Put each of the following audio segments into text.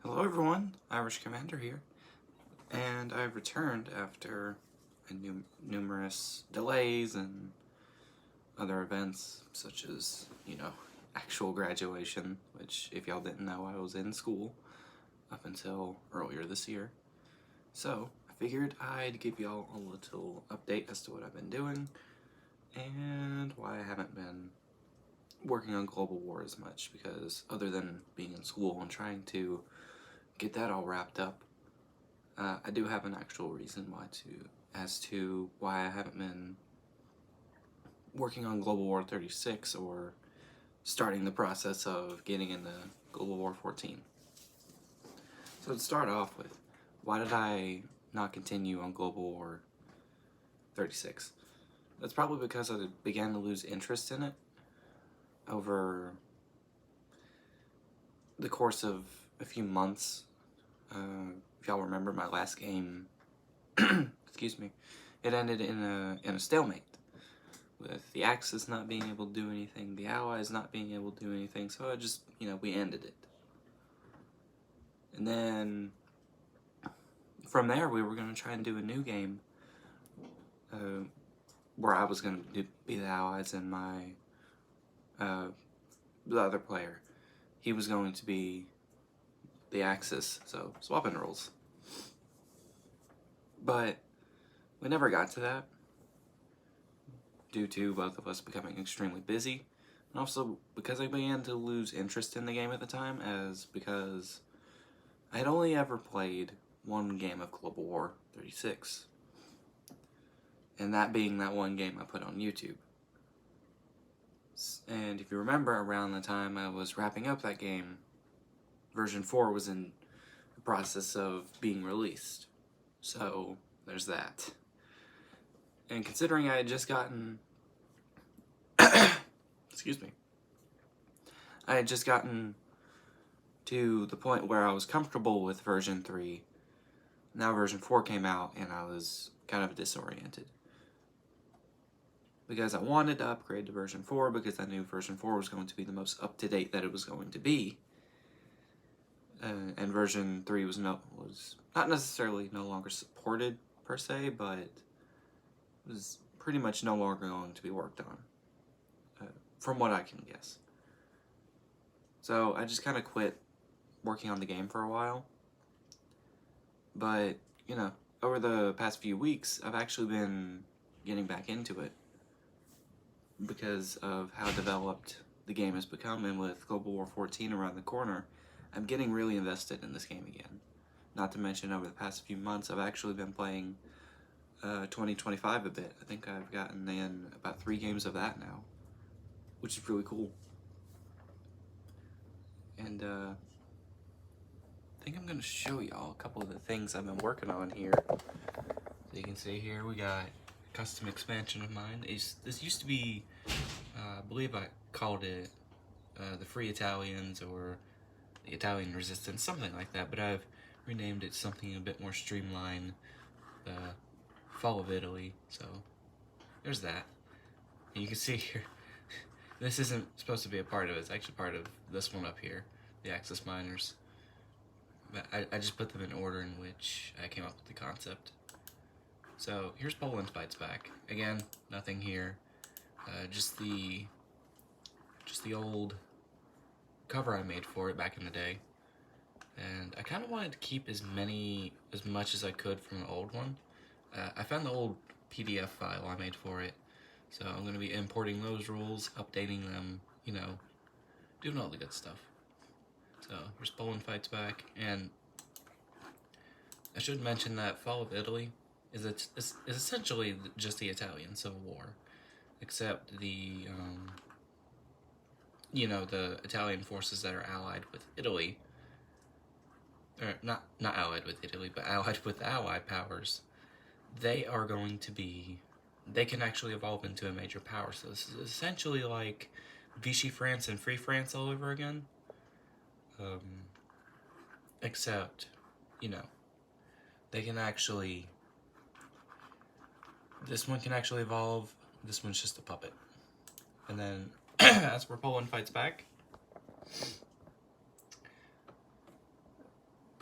Hello everyone, Irish Commander here, and I've returned after numerous delays and other events such as, actual graduation, which if y'all didn't know, I was in school up until earlier this year. So I figured I'd give y'all a little update as to what I've been doing and why I haven't been working on Global War as much, because other than being in school and trying to get that all wrapped up, I do have an actual reason as to why I haven't been working on Global War 36 or starting the process of getting into Global War 14. So to start off with, why did I not continue on Global War 36? That's probably because I began to lose interest in it over the course of a few months. If y'all remember my last game, excuse me, it ended in a stalemate, with the Axis not being able to do anything, the Allies not being able to do anything, so I just, we ended it. And then, from there, we were going to try and do a new game, where I was going to be the Allies and the other player, he was going to be the Axis, so swapping roles. But we never got to that, due to both of us becoming extremely busy, and also because I began to lose interest in the game at the time, because I had only ever played one game of Global War 36, and that being that one game I put on YouTube. And if you remember, around the time I was wrapping up that game, version 4 was in the process of being released. So, there's that. And considering I had just gotten excuse me, I had just gotten to the point where I was comfortable with version 3. Now version 4 came out and I was kind of disoriented, because I wanted to upgrade to version 4 because I knew version 4 was going to be the most up-to-date that it was going to be. And version 3 was not necessarily no longer supported per se, but was pretty much no longer going to be worked on, from what I can guess. So I just kind of quit working on the game for a while. But, over the past few weeks, I've actually been getting back into it because of how developed the game has become, and with Global War 14 around the corner, I'm getting really invested in this game again. Not to mention, over the past few months, I've actually been playing 2025 a bit. I think I've gotten in about 3 games of that now, which is really cool. And I think I'm going to show y'all a couple of the things I've been working on here. So you can see here, we got a custom expansion of mine. This used to be, I believe I called it the Free Italians or the Italian Resistance, something like that, but I've renamed it something a bit more streamlined, Fall of Italy. So there's that. And you can see here, this isn't supposed to be a part of it, it's actually part of this one up here, the Axis Miners. But I just put them in order in which I came up with the concept. So here's Poland Fights Back. Again, nothing here. Just the old cover I made for it back in the day. And I kind of wanted to keep as much as I could from the old one. I found the old PDF file I made for it, so I'm going to be importing those rules, updating them, doing all the good stuff. So here's Poland Fights Back, and I should mention that Fall of Italy is essentially just the Italian Civil War, except the the Italian forces that are allied with Italy, or not allied with Italy, but allied with the Allied powers, they can actually evolve into a major power. So this is essentially like Vichy France and Free France all over again. Except, they can actually, this one can actually evolve, this one's just a puppet. And then, as for Poland Fights Back,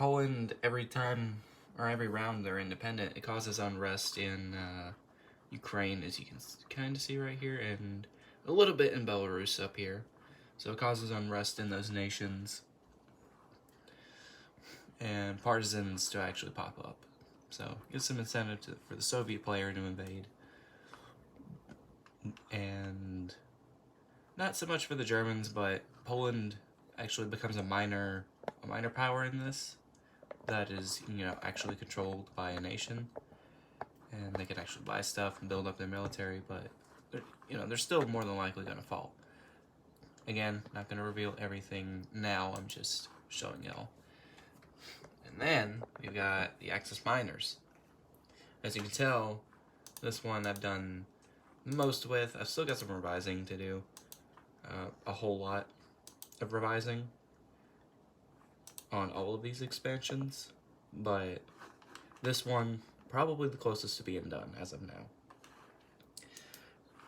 Poland, every time or every round they're independent, it causes unrest in Ukraine, as you can kind of see right here, and a little bit in Belarus up here. So it causes unrest in those nations and partisans to actually pop up. So it gives some incentive for the Soviet player to invade. And not so much for the Germans, but Poland actually becomes a minor power in this. That is, actually controlled by a nation. And they can actually buy stuff and build up their military, but they're still more than likely going to fall. Again, not going to reveal everything now, I'm just showing y'all. And then we've got the Axis miners. As you can tell, this one I've done most with. I've still got some revising to do. A whole lot of revising on all of these expansions, but this one probably the closest to being done as of now.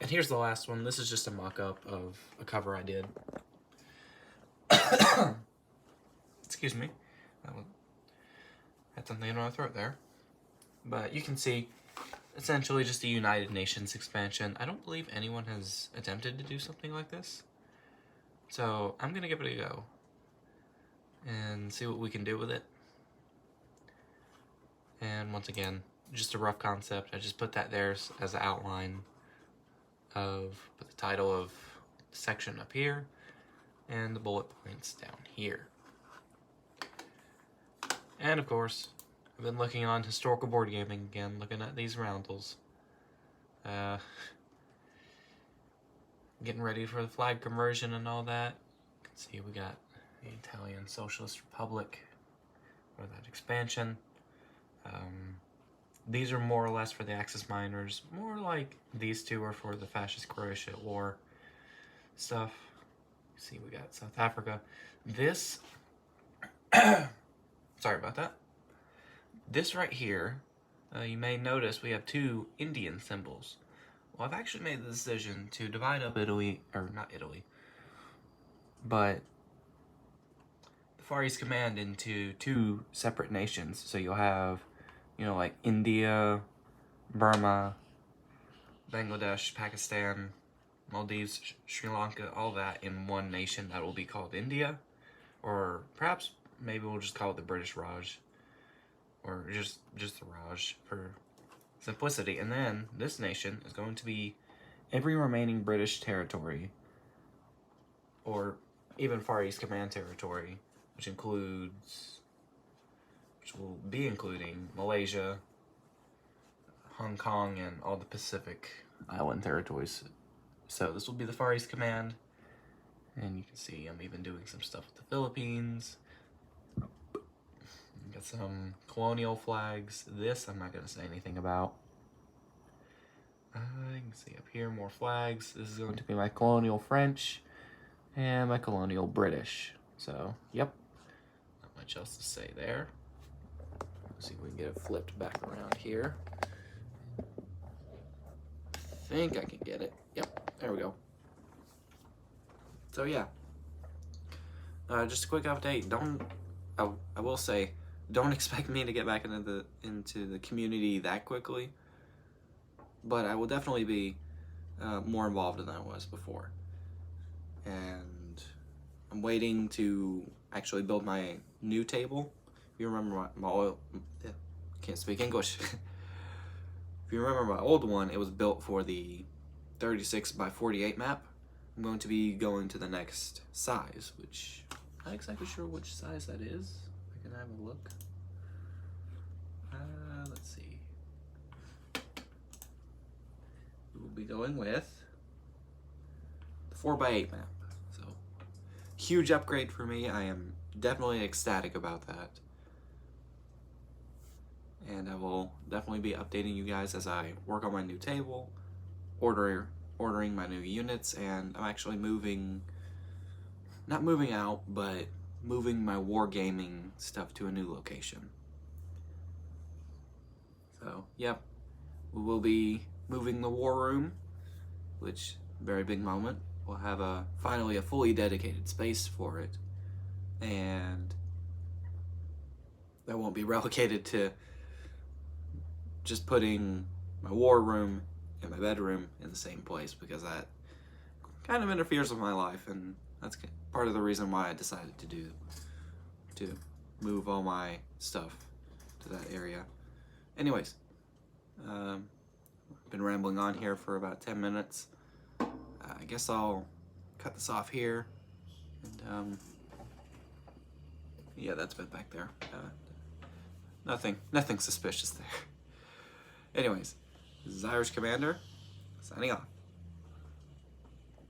And here's the last one. This is just a mock-up of a cover I did. Excuse me. Had something in my throat there. But you can see, essentially just a United Nations expansion. I don't believe anyone has attempted to do something like this. So I'm going to give it a go and see what we can do with it. And once again, just a rough concept. I just put that there as an outline of the title of the section up here and the bullet points down here. And of course, I've been looking on historical board gaming again, looking at these roundels. Getting ready for the flag conversion and all that. You can see we got the Italian Socialist Republic for that expansion. These are more or less for the Axis miners. More like these two are for the Fascist Croatia War stuff. See, we got South Africa. This, sorry about that. This right here, you may notice we have two Indian symbols. Well, I've actually made the decision to divide up Italy, or not Italy, but the Far East Command into two separate nations. So you'll have, like India, Burma, Bangladesh, Pakistan, Maldives, Sri Lanka, all that in one nation that will be called India. Or perhaps maybe we'll just call it the British Raj. Or just the Raj for simplicity. And then this nation is going to be every remaining British territory, or even Far East Command territory, which will be including Malaysia, Hong Kong, and all the Pacific Island territories. So this will be the Far East Command, and you can see I'm even doing some stuff with the Philippines. Got some colonial flags. This I'm not going to say anything about. You can see up here more flags. This is going to be my colonial French and my colonial British. So, yep. Not much else to say there. Let's see if we can get it flipped back around here. I think I can get it. Yep, there we go. So, yeah. Just a quick update. I will say, don't expect me to get back into the community that quickly, but I will definitely be more involved than I was before. And I'm waiting to actually build my new table. If you remember my old, can't speak English. If you remember my old one, it was built for the 36 by 48 map. I'm going to be going to the next size, which I'm not exactly sure which size that is. I can have a look. Let's see. We'll be going with the 4x8 map. So, huge upgrade for me. I am definitely ecstatic about that. And I will definitely be updating you guys as I work on my new table, ordering my new units, and I'm actually not moving out, but moving my wargaming stuff to a new location. So, yep, we will be moving the war room, which, very big moment. We'll have finally a fully dedicated space for it. And that won't be relegated to just putting my war room and my bedroom in the same place, because that kind of interferes with my life, and that's part of the reason why I decided to move all my stuff to that area. Anyways, been rambling on here for about 10 minutes. I guess I'll cut this off here, and yeah, that's been back there. Nothing suspicious there. Anyways, this is Irish Commander, signing off.